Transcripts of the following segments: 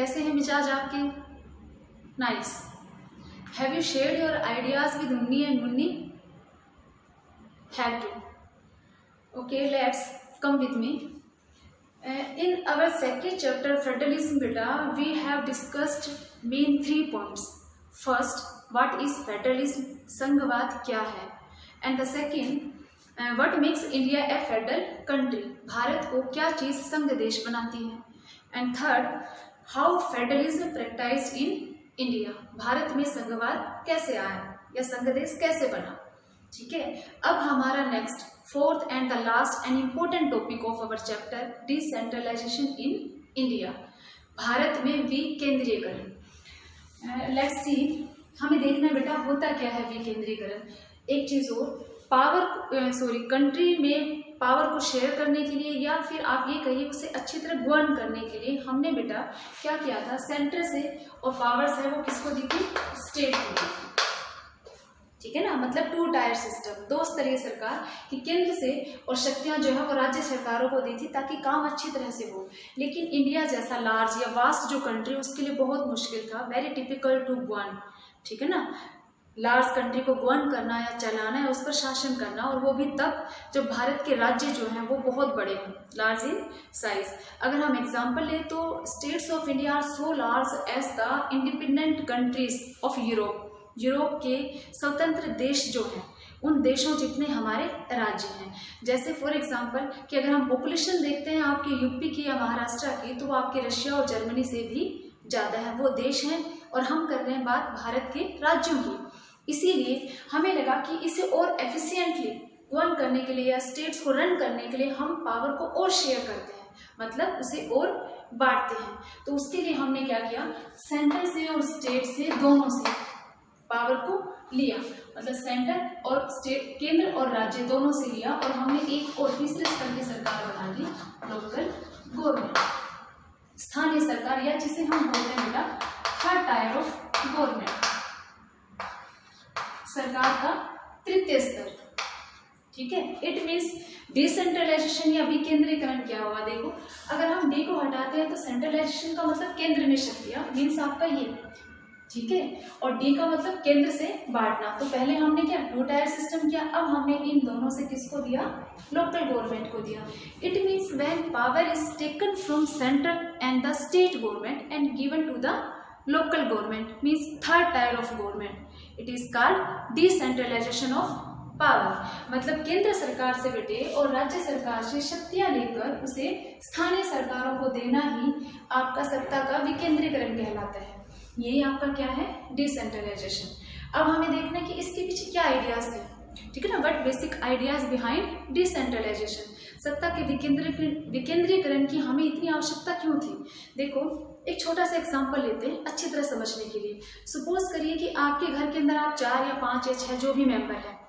कैसे हैं मिजाज आपके? Nice. Have you shared your ideas with Munni and Munni? Have to. Okay, let's come with me. In our second chapter federalism बेटा, we have discussed main 3 points. First, what is federalism? संघवाद क्या है? And the second, what makes India a federal country? Bharat को क्या चीज संघ देश बनाती है? And third, how federalism practiced in India? Bharat में संघवाद कैसे आया या संघ देश कैसे बना? ठीक है, अब हमारा next fourth and the last and important topic of our chapter, decentralization in India, Bharat में विकेंद्रीकरण। लेट्स सी, हमें देखना है बेटा होता क्या है विकेंद्रीकरण। एक चीज और, कंट्री में पावर को शेयर करने के लिए या फिर आप ये कहिए उसे अच्छी तरह गवर्न करने के लिए हमने बेटा क्या किया था, सेंटर से और पावर्स है वो किसको दी थी? स्टेट को दी थी। ठीक है ना, मतलब 2 टायर सिस्टम, 2 स्तरीय सरकार कि केंद्र से और शक्तियां जो है वो राज्य सरकारों को दी थी ताकि काम अच्छी तरह से हो। लेकिन इंडिया जैसा लार्ज या वास्ट जो कंट्री, उसके लिए बहुत मुश्किल था, वेरी टिपिकल टू गवर्न। ठीक है ना, लार्ज कंट्री को गवर्न करना या चलाना है, उस पर शासन करना, और वो भी तब जब भारत के राज्य जो हैं वो बहुत बड़े हों, लार्ज इन साइज। अगर हम एग्जांपल लें तो states of India are so large as the independent countries of Europe. Europe के स्वतंत्र देश जो हैं उन देशों जितने हमारे राज्य हैं। जैसे फॉर एग्जांपल कि अगर हम पॉपुलेशन देखते हैं आपके यूपी की या महाराष्ट्र की, तो वो आपके रशिया और जर्मनी से भी ज़्यादा है, वो देश हैं। और हम कर रहे हैं बात भारत के राज्यों की। इसीलिए हमें लगा कि इसे और एफिशिएंटली गवर्न करने के लिए या स्टेट्स को रन करने के लिए हम पावर को और शेयर करते हैं, मतलब उसे और बांटते हैं। तो उसके लिए हमने क्या किया, सेंटर से और स्टेट से, दोनों से पावर को लिया, मतलब सेंटर और स्टेट, केंद्र और राज्य दोनों से लिया, और हमने एक और तीसरे स्तर की सरकार बना दी, लोकल गवर्नमेंट, स्थानीय सरकार, या जिसे हम बोलते हैं बेटा थर्ड टायर ऑफ गवर्नमेंट, सरकार का तृतीय स्तर। ठीक है, इट मीन्स डिसेंट्रलाइजेशन या विकेंद्रीकरण क्या हुआ? देखो, अगर हम डी को हटाते हैं तो सेंट्रलाइजेशन का मतलब केंद्र में शक्तियां, मीन्स आपका ये, ठीक है, और डी का मतलब केंद्र से बांटना। तो पहले हमने क्या 2 टायर सिस्टम किया, अब हमने इन दोनों से किसको दिया? लोकल गवर्नमेंट को दिया। It means when power is taken from central and the state government and given to the local government, means third tier of government, it is called decentralization of power. मतलब केंद्र सरकार से बेटे और राज्य सरकार से शक्तियां लेकर उसे स्थानीय सरकारों को देना ही आपका सत्ता का विकेंद्रीकरण कहलाता है। यही आपका क्या है? डिसेंट्रलाइजेशन। अब हमें देखना है कि इसके पीछे क्या आइडियाज थे। ठीक है ना, what basic ideas behind decentralization, सत्ता के विकेंद्रीकरण की हमें इतनी आवश्यकता क्यों थी? देखो, एक छोटा सा एग्जांपल लेते हैं अच्छी तरह समझने के लिए। सपोज करिए कि आपके घर के अंदर आप 4 या 5 या 6 जो भी मेंबर हैं,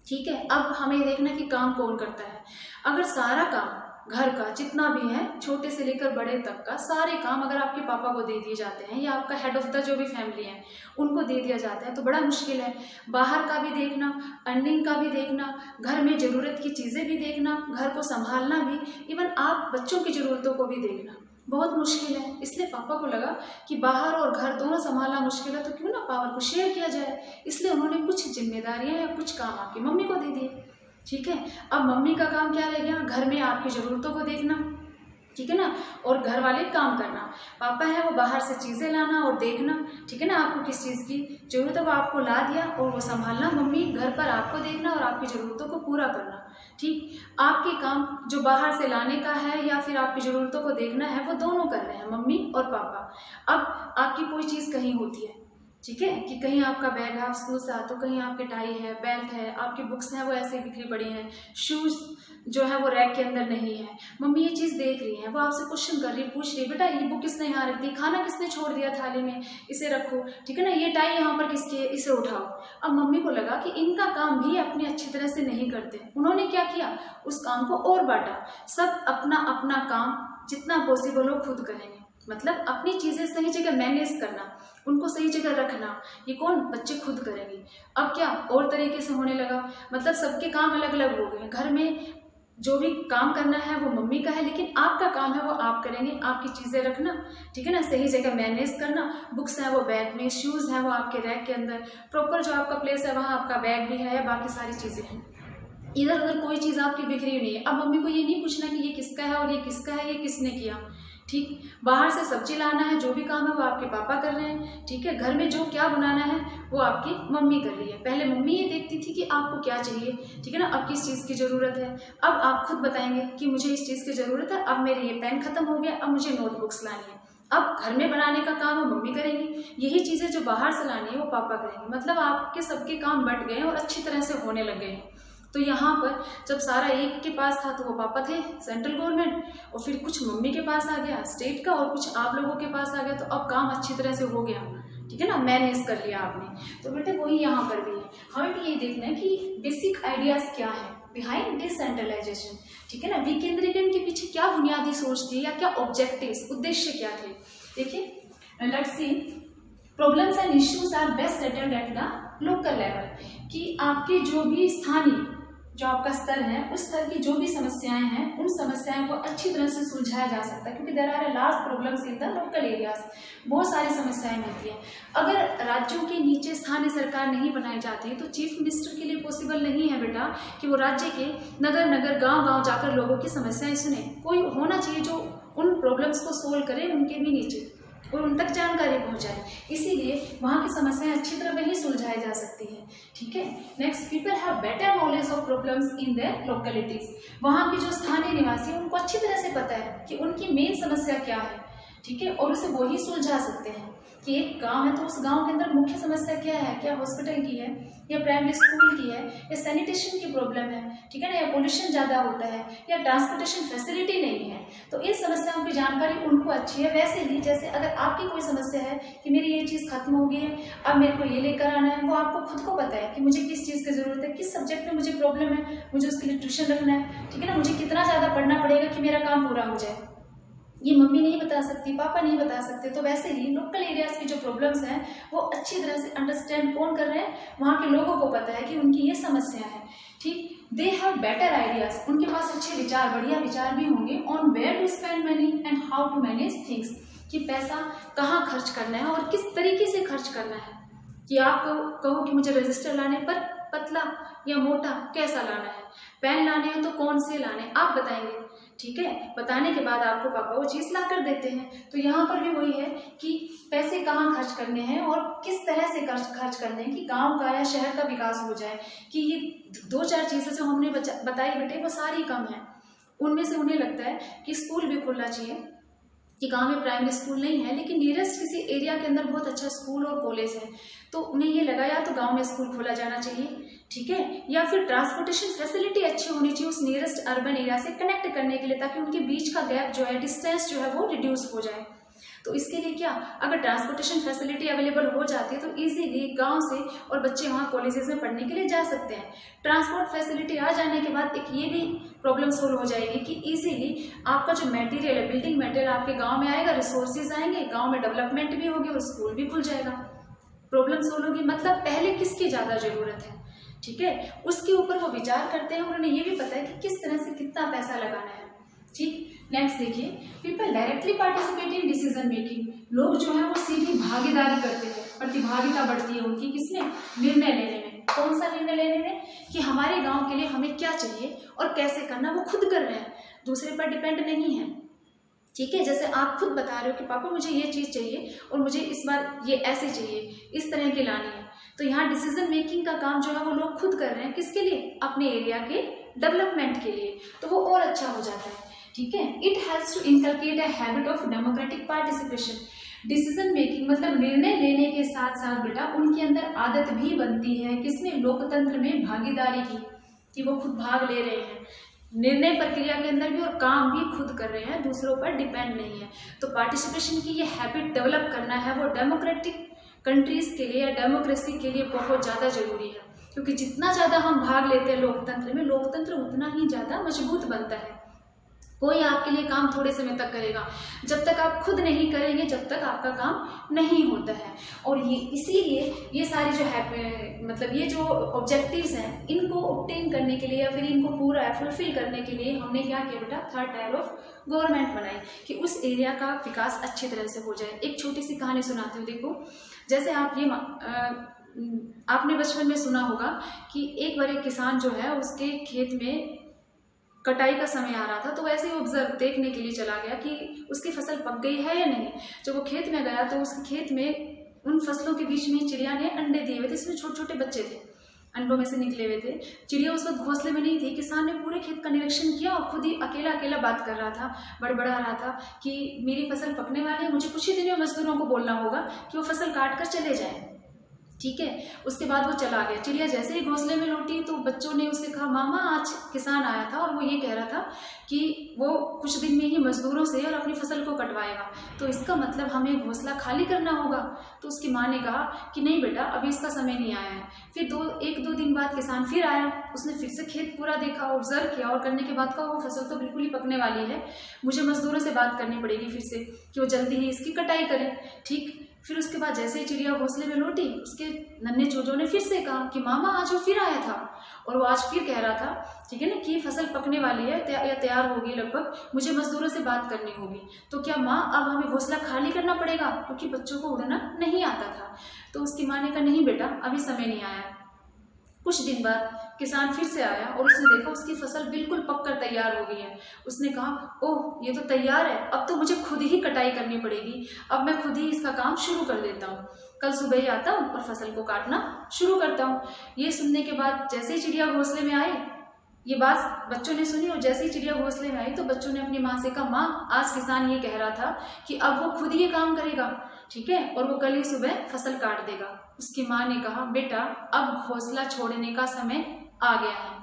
ठीक है। अब हमें देखना कि काम कौन करता है। अगर सारा काम घर का जितना भी है, छोटे से लेकर बड़े तक का सारे काम अगर आपके पापा को दे दिए जाते हैं या आपका हेड ऑफ द जो भी फैमिली है उनको दे दिया जाता है, तो बड़ा मुश्किल है। बाहर का भी देखना, अर्निंग का भी देखना, घर में ज़रूरत की चीज़ें भी देखना, घर को संभालना भी, इवन आप बच्चों की ज़रूरतों को भी देखना बहुत मुश्किल है। इसलिए पापा को लगा कि बाहर और घर दोनों संभालना मुश्किल है, तो क्यों ना पावर को शेयर किया जाए। इसलिए उन्होंने कुछ जिम्मेदारियां या कुछ काम आपकी मम्मी को दे दिए। ठीक है, अब मम्मी का काम क्या रह गया? घर में आपकी ज़रूरतों को देखना, ठीक है ना, और घर वाले काम करना। पापा है वो बाहर से चीज़ें लाना और देखना, ठीक है ना, आपको किस चीज़ की ज़रूरत है वो आपको ला दिया और वो संभालना। मम्मी घर पर आपको देखना और आपकी ज़रूरतों को पूरा करना। ठीक, आपके काम जो बाहर से लाने का है या फिर आपकी ज़रूरतों को देखना है वो दोनों कर रहे हैं, मम्मी और पापा। अब आपकी कोई चीज़ कहीं होती है, ठीक है, कि कहीं आपका बैग है, आप स्कूल से आते हो, कहीं आपके टाई है, बेल्ट है, आपकी बुक्स हैं वो ऐसे बिखरी पड़ी हैं, शूज़ जो है वो रैक के अंदर नहीं है। मम्मी ये चीज़ देख रही है, वो आपसे क्वेश्चन कर रही है, पूछ रही है, बेटा ये बुक किसने यहाँ रख दी, खाना किसने छोड़ दिया थाली में, इसे रखो, ठीक है ना, ये टाई यहाँ पर किसकी है, इसे उठाओ। अब मम्मी को लगा कि इनका काम भी अपनी अच्छी तरह से नहीं करते। उन्होंने क्या किया, उस काम को और बांटा। सब अपना अपना काम जितना पॉसिबल हो खुद करेंगे, मतलब अपनी चीज़ें सही जगह मैनेज करना, उनको सही जगह रखना, ये कौन? बच्चे खुद करेंगे। अब क्या और तरीके से होने लगा, मतलब सबके काम अलग अलग हो गए। घर में जो भी काम करना है वो मम्मी का है, लेकिन आपका काम है वो आप करेंगे। आपकी चीज़ें रखना, ठीक है ना, सही जगह मैनेज करना, बुक्स हैं वो बैग में, शूज़ हैं वो आपके रैक के अंदर, प्रॉपर जो आपका प्लेस है वहाँ आपका बैग भी है या बाकी सारी चीज़ें हैं। इधर उधर कोई चीज़ आपकी बिखरी हुई नहीं है। अब मम्मी को ये नहीं पूछना कि ये किसका है और ये किसका है, ये किसने किया, ठीक। बाहर से सब्जी लाना है, जो भी काम है वो आपके पापा कर रहे हैं, ठीक है। घर में जो क्या बनाना है वो आपकी मम्मी कर रही है। पहले मम्मी ये देखती थी कि आपको क्या चाहिए, ठीक है ना, अब किस चीज़ की ज़रूरत है। अब आप खुद बताएंगे कि मुझे इस चीज़ की ज़रूरत है, अब मेरे ये पेन खत्म हो गया, अब मुझे नोटबुक्स लानी है। अब घर में बनाने का काम है मम्मी करेंगी, यही चीज़ें जो बाहर से लानी है वो पापा करेंगे। मतलब आपके सबके काम बट गए और अच्छी तरह से होने लग गए हैं। तो यहाँ पर जब सारा एक के पास था तो वो पापा थे सेंट्रल गवर्नमेंट, और फिर कुछ मम्मी के पास आ गया स्टेट का और कुछ आप लोगों के पास आ गया, तो अब काम अच्छी तरह से हो गया, ठीक है ना, मैनेज कर लिया आपने। तो बेटे वही यहाँ पर भी है, हमें भी ये देखना है कि बेसिक आइडियाज क्या है बिहाइंड डिसेंट्रलाइजेशन, ठीक है ना। विकेंद्रीकरण के पीछे क्या बुनियादी सोच थी या क्या ऑब्जेक्टिव्स, उद्देश्य क्या थे। देखिए let's see, problems and issues are best settled at the local level, कि आपके जो भी स्थानीय जो आपका स्तर है उस स्तर की जो भी समस्याएं हैं उन समस्याओं को अच्छी तरह से सुलझाया जा सकता है, क्योंकि there are large problems in the local areas, बहुत सारी समस्याएं होती हैं। अगर राज्यों के नीचे स्थानीय सरकार नहीं बनाई जाती तो चीफ मिनिस्टर के लिए पॉसिबल नहीं है बेटा कि वो राज्य के नगर नगर गांव गांव जाकर लोगों की समस्याएं सुने। कोई होना चाहिए जो उन प्रॉब्लम्स को सोल्व करे उनके भी नीचे और उन तक जानकारी पहुंचाए, इसीलिए वहाँ की समस्याएं अच्छी तरह वही सुलझाई जा सकती है, ठीक है। Next, people have better knowledge of problems in their localities, वहाँ के जो स्थानीय निवासी हैं उनको अच्छी तरह से पता है कि उनकी मेन समस्या क्या है, ठीक है, और उसे वही सुलझा सकते हैं। कि एक गांव है तो उस गांव के अंदर मुख्य समस्या क्या है, क्या हॉस्पिटल की है या प्राइमरी स्कूल की है या सैनिटेशन की प्रॉब्लम है, ठीक है ना, या पोल्यूशन ज़्यादा होता है या ट्रांसपोर्टेशन फैसिलिटी नहीं है, तो इन समस्याओं की जानकारी उनको अच्छी है। वैसे ही जैसे अगर आपकी कोई समस्या है कि मेरी ये चीज़ खत्म हो गई है, अब मेरे को ये लेकर आना है, वो आपको खुद को पता है कि मुझे किस चीज़ की ज़रूरत है, किस सब्जेक्ट में मुझे प्रॉब्लम है, मुझे उसके लिए ट्यूशन रखना है, ठीक है ना, मुझे कितना ज़्यादा पढ़ना पड़ेगा कि मेरा काम पूरा हो जाए, ये मम्मी नहीं बता सकती, पापा नहीं बता सकते। तो वैसे ही लोकल एरियाज की जो प्रॉब्लम्स हैं वो अच्छी तरह से अंडरस्टैंड कौन कर रहे हैं, वहाँ के लोगों को पता है कि उनकी ये समस्या है, ठीक। दे हैव बेटर आइडियाज, उनके पास अच्छे विचार, बढ़िया विचार भी होंगे on where to spend money and how to manage things, कि पैसा कहाँ खर्च करना है और किस तरीके से खर्च करना है। कि आप कहो कि मुझे रजिस्टर लाने पर पतला या मोटा कैसा लाना है, पेन लाने हैं तो कौन से लाने, आप बताएंगे, ठीक है। बताने के बाद आपको पापा वो चीज़ ला कर देते हैं। तो यहाँ पर भी वही है कि पैसे कहाँ खर्च करने हैं और किस तरह से खर्च करने हैं कि गांव का या शहर का विकास हो जाए। कि ये 2-4 चीज़ें जो हमने बताई बेटे वो सारी कम है, उनमें से उन्हें लगता है कि स्कूल भी खुलना चाहिए, कि गांव में प्राइमरी स्कूल नहीं है लेकिन नियरेस्ट किसी एरिया के अंदर बहुत अच्छा स्कूल और कॉलेज है, तो उन्हें ये लगा या तो गांव में स्कूल खोला जाना चाहिए, ठीक है, या फिर ट्रांसपोर्टेशन फैसिलिटी अच्छी होनी चाहिए उस नियरेस्ट अर्बन एरिया से कनेक्ट करने के लिए, ताकि उनके बीच का गैप जो है, डिस्टेंस जो है वो रिड्यूस हो जाए। तो इसके लिए क्या, अगर ट्रांसपोर्टेशन फैसिलिटी अवेलेबल हो जाती है तो इजीली गांव से और बच्चे वहाँ कॉलेजेस में पढ़ने के लिए जा सकते हैं। ट्रांसपोर्ट फैसिलिटी आ जाने के बाद एक ये भी प्रॉब्लम सोल्व हो जाएगी कि इजीली आपका जो मटेरियल है, बिल्डिंग मटेरियल आपके गांव में आएगा, रिसोर्सेज आएंगे, गांव में डेवलपमेंट भी होगी और स्कूल भी खुल जाएगा, प्रॉब्लम सोल्व होगी। मतलब पहले किसकी ज़्यादा ज़रूरत है, ठीक है, उसके ऊपर वो विचार करते हैं और उन्हें ये भी पता है कि किस तरह से कितना पैसा लगाना है, ठीक। नेक्स्ट देखिए, people directly participate in decision making, लोग जो है वो सीधी भागीदारी करते हैं, प्रतिभागिता बढ़ती है उनकी, किसमें, निर्णय लेने में। कौन सा निर्णय लेने में, कि हमारे गांव के लिए हमें क्या चाहिए और कैसे करना, वो खुद कर रहे हैं, दूसरे पर डिपेंड नहीं है, ठीक है। जैसे आप खुद बता रहे हो कि पापा मुझे ये चीज़ चाहिए और मुझे इस बार ये ऐसे चाहिए, इस तरह की लानी है, तो यहाँ डिसीजन मेकिंग का काम जो है वो लोग खुद कर रहे हैं, किसके लिए, अपने एरिया के डेवलपमेंट के लिए, तो वो और अच्छा हो जाता है, ठीक है। It has to inculcate a habit of democratic participation, decision making मतलब निर्णय लेने के साथ साथ बेटा उनके अंदर आदत भी बनती है, किसमें, लोकतंत्र में भागीदारी की, कि वो खुद भाग ले रहे हैं निर्णय प्रक्रिया के अंदर भी और काम भी खुद कर रहे हैं, दूसरों पर डिपेंड नहीं है। तो पार्टिसिपेशन की ये हैबिट डेवलप करना है वो डेमोक्रेटिक कंट्रीज के लिए या डेमोक्रेसी के लिए बहुत ज़्यादा जरूरी है, क्योंकि जितना ज़्यादा हम भाग लेते हैं लोकतंत्र में, लोकतंत्र उतना ही ज़्यादा मजबूत बनता है। कोई आपके लिए काम थोड़े समय तक करेगा, जब तक आप खुद नहीं करेंगे जब तक आपका काम नहीं होता है। और ये इसीलिए ये सारी जो है मतलब ये जो ऑब्जेक्टिव्स हैं इनको ऑब्टेन करने के लिए या फिर इनको पूरा फुलफिल करने के लिए हमने क्या किया बेटा, थर्ड टायर ऑफ गवर्नमेंट बनाई कि उस एरिया का विकास अच्छी तरह से हो जाए। एक छोटी सी कहानी सुनाती हूँ। देखो, जैसे आप ये आपने बचपन में सुना होगा कि एक बार एक किसान जो है उसके खेत में कटाई का समय आ रहा था, तो वैसे ही ऑब्जर्व देखने के लिए चला गया कि उसकी फसल पक गई है या नहीं। जब वो खेत में गया तो उसके खेत में उन फसलों के बीच में चिड़िया ने अंडे दिए हुए थे, इसमें छोटे छोटे बच्चे थे, अंडों में से निकले हुए थे। चिड़िया उस वक्त घोंसले में नहीं थी। किसान ने पूरे खेत का निरीक्षण किया और खुद ही अकेला अकेला बात कर रहा था, बड़बड़ा रहा था कि मेरी फसल पकने वाली है, मुझे कुछ ही दिनों में मजदूरों को बोलना होगा कि वो फसल काट कर चले जाएं। ठीक है, उसके बाद वो चला गया। चिड़िया जैसे ही घोंसले में लौटी तो बच्चों ने उससे कहा, मामा आज किसान आया था और वो ये कह रहा था कि वो कुछ दिन में ही मजदूरों से और अपनी फसल को कटवाएगा, तो इसका मतलब हमें घोंसला खाली करना होगा। तो उसकी माँ ने कहा कि नहीं बेटा, अभी इसका समय नहीं आया है। फिर एक दो दिन बाद किसान फिर आया, उसने फिर से खेत पूरा देखा, ऑब्जर्व किया और करने के बाद कहा वो फसल तो बिल्कुल ही पकने वाली है, मुझे मजदूरों से बात करनी पड़ेगी फिर से कि वो जल्दी ही इसकी कटाई करें। ठीक, फिर उसके बाद जैसे ही चिड़िया घोंसले में लौटी, उसके नन्हे चूजों ने फिर से कहा कि मामा आज वो फिर आया था और वो आज फिर कह रहा था, ठीक है ना, कि फसल पकने वाली है या तैयार होगी लगभग, मुझे मजदूरों से बात करनी होगी। तो क्या माँ अब हमें घोंसला खाली करना पड़ेगा, क्योंकि बच्चों को उड़ना नहीं आता था। तो उसकी माँ ने कहा नहीं बेटा, अभी समय नहीं आया। कुछ दिन बाद किसान फिर से आया और उसने देखा उसकी फसल बिल्कुल पककर तैयार हो गई है। उसने कहा, ओह ये तो तैयार है, अब तो मुझे खुद ही कटाई करनी पड़ेगी, अब मैं खुद ही इसका काम शुरू कर देता हूँ, कल सुबह ही आता हूँ और फसल को काटना शुरू करता हूँ। ये सुनने के बाद जैसे ही चिड़िया घोंसले में आई, ये बात बच्चों ने सुनी और जैसे ही चिड़िया घोंसले में आई तो बच्चों ने अपनी माँ से कहा, माँ आज किसान ये कह रहा था कि अब वो खुद ये काम करेगा, ठीक है, और वो कल ही सुबह फसल काट देगा। उसकी माँ ने कहा, बेटा अब घोंसला छोड़ने का समय आ गया है।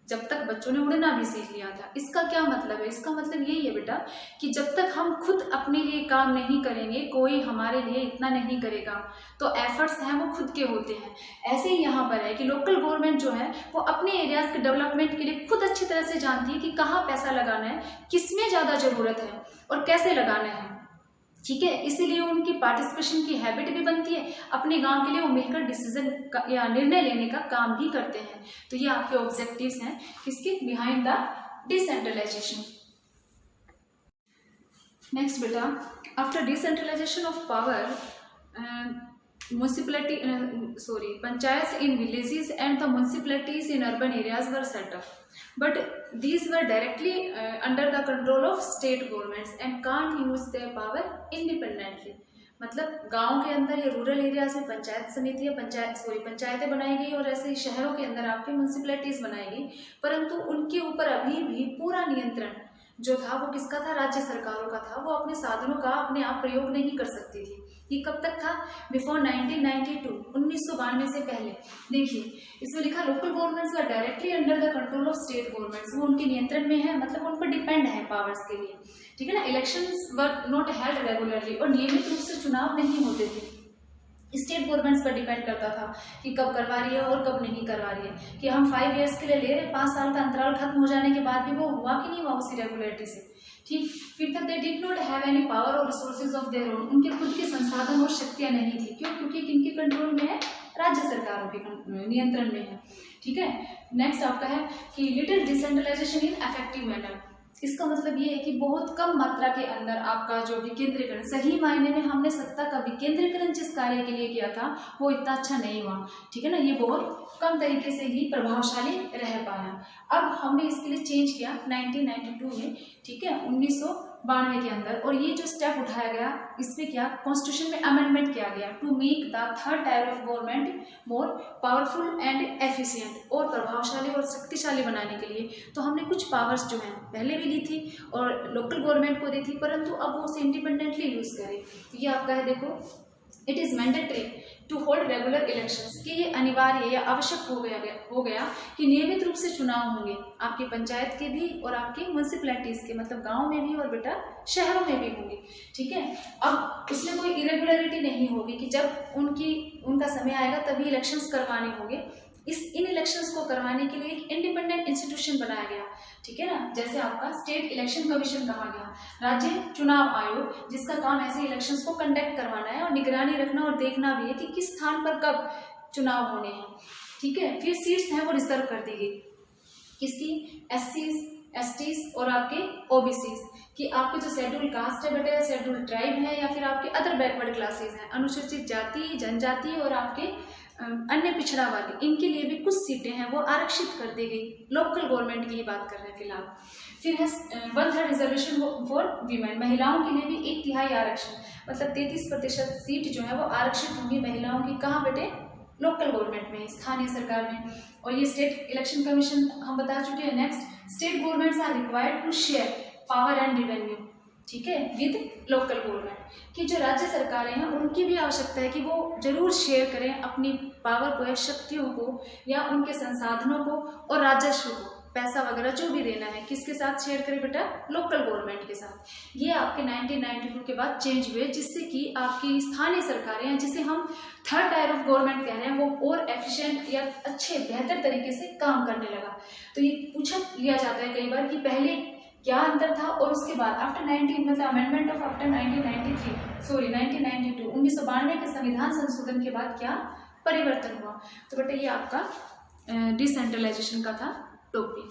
जब तक बच्चों ने उड़ना भी सीख लिया था। इसका क्या मतलब है? इसका मतलब यही है बेटा कि जब तक हम खुद अपने लिए काम नहीं करेंगे, कोई हमारे लिए इतना नहीं करेगा। तो एफर्ट्स हैं वो खुद के होते हैं। ऐसे ही यहाँ पर है कि लोकल गवर्नमेंट जो है वो अपने एरियाज के डेवलपमेंट के लिए खुद अच्छी तरह से जानती है कि कहाँ पैसा लगाना है, किसमें ज़्यादा ज़रूरत है और कैसे लगाना है। ठीक है, इसीलिए उनकी पार्टिसिपेशन की हैबिट भी बनती है। अपने गांव के लिए वो मिलकर डिसीजन या निर्णय लेने का काम भी करते हैं। तो ये आपके ऑब्जेक्टिव्स हैं किसके, बिहाइंड द डिसेंट्रलाइजेशन। नेक्स्ट बेटा, after decentralization of power panchayats in villages and the municipalities in urban areas were set up, but these were directly under the control of state governments and can't use their power independently. मतलब गांव के अंदर या rural areas में पंचायत समिति या पंचायतें बनाई गई और ऐसे ही शहरों के अंदर आपके म्यूनिसिपैलिटीज बनाई गई, परंतु उनके ऊपर अभी भी पूरा नियंत्रण जो था वो किसका था? राज्य सरकारों का था। वो अपने साधनों का अपने आप प्रयोग नहीं कर सकती थी। ये कब तक था? बिफोर 1992, 1992 से पहले। देखिए इसमें लिखा local governments are directly under the control of state governments. वो उनके नियंत्रण में है, मतलब उन पर डिपेंड है पावर्स के लिए। ठीक है ना। Elections were not held regularly, और नियमित रूप से चुनाव नहीं होते थे। स्टेट गवर्नमेंट्स पर डिपेंड करता था कि कब करवा रही है और कब नहीं करवा रही है। कि हम 5 ईयर्स के लिए ले रहे, 5 साल का अंतराल खत्म हो जाने के बाद भी वो हुआ कि नहीं हुआ उसी रेगुलरिटी से। ठीक, फिर तक they did not have any power और रिसोर्सेज ऑफ देयर ओन। उनके खुद के संसाधन और शक्तियां नहीं थी। क्यों? क्योंकि किनके कंट्रोल में है? राज्य सरकारों के नियंत्रण में है। ठीक है। नेक्स्ट आपका है कि little decentralization in effective manner. इसका मतलब ये है कि बहुत कम मात्रा के अंदर आपका जो विकेंद्रीकरण, सही मायने में हमने सत्ता का विकेंद्रीकरण जिस कार्य के लिए किया था वो इतना अच्छा नहीं हुआ। ठीक है ना। ये बहुत कम तरीके से ही प्रभावशाली रह पाया। अब हमने इसके लिए चेंज किया 1992 में। ठीक है, 1992 के अंदर। और ये जो स्टेप उठाया गया, इसमें क्या कॉन्स्टिट्यूशन में अमेंडमेंट किया गया to make the third tier of government more powerful and efficient, और प्रभावशाली और शक्तिशाली बनाने के लिए। तो हमने कुछ पावर्स जो हैं पहले भी ली थी और लोकल गवर्नमेंट को दी थी, परंतु अब वो उसे इंडिपेंडेंटली यूज करे। ये आपका है, देखो it is mandatory to hold regular elections, कि ये अनिवार्य या आवश्यक हो गया कि नियमित रूप से चुनाव होंगे आपके पंचायत के भी और आपके म्यूनिसिपैलिटीज के, मतलब गांव में भी और बेटा शहरों में भी होंगे। ठीक है। अब इसमें कोई इरेगुलरिटी नहीं होगी कि जब उनका समय आएगा तभी इलेक्शंस करवाने होंगे। इन इलेक्शंस को करवाने के लिए एक इंडिपेंडेंट इंस्टीट्यूशन बनाया गया, ठीक है ना। जैसे आपका स्टेट इलेक्शन कमीशन कहा गया, राज्य चुनाव आयोग, जिसका काम ऐसे इलेक्शंस को कंडक्ट करवाना है और निगरानी रखना और देखना भी है कि किस स्थान पर कब चुनाव होने हैं, ठीक है। फिर सीट्स हैं वो रिजर्व कर दी गई, किसकी, SCs, STs और आपके OBCs, कि आपके जो शेड्यूल कास्ट है बेटा, शेड्यूल ट्राइब है, या फिर आपके अदर बैकवर्ड क्लासेस हैं, अनुसूचित जाति, जनजाति और आपके अन्य पिछड़ा वर्ग, इनके लिए भी कुछ सीटें हैं वो आरक्षित कर दी गई। लोकल गवर्नमेंट की ही बात कर रहे हैं फिलहाल। फिर है 1/3 रिजर्वेशन फॉर वीमेन, महिलाओं के लिए भी 1/3 आरक्षण, मतलब 33% सीट जो है वो आरक्षित होंगी महिलाओं की। कहाँ बेटे, लोकल गवर्नमेंट में, स्थानीय सरकार में। और ये स्टेट इलेक्शन कमीशन हम बता चुके हैं। Next, state governments are required to share power and revenue, ठीक है, विद लोकल गवर्नमेंट, कि जो राज्य सरकारें हैं उनकी भी आवश्यकता है कि वो जरूर शेयर करें अपनी पावर को या शक्तियों को या उनके संसाधनों को और राजस्व को, पैसा वगैरह जो भी देना है, किसके साथ शेयर करें बेटा, लोकल गवर्नमेंट के साथ। ये आपके 1992 के बाद चेंज हुए, जिससे कि आपकी स्थानीय सरकारें हैं, जिसे हम थर्ड टायर ऑफ गवर्नमेंट कह रहे हैं, वो और एफिशिएंट या अच्छे बेहतर तरीके से काम करने लगा। तो ये पूछा लिया जाता है कई बार कि पहले क्या अंतर था और उसके बाद आफ्टर 1992 1992 के संविधान संशोधन के बाद क्या परिवर्तन हुआ। तो बेटा ये आपका डिसेंट्रलाइजेशन का था टॉपिक।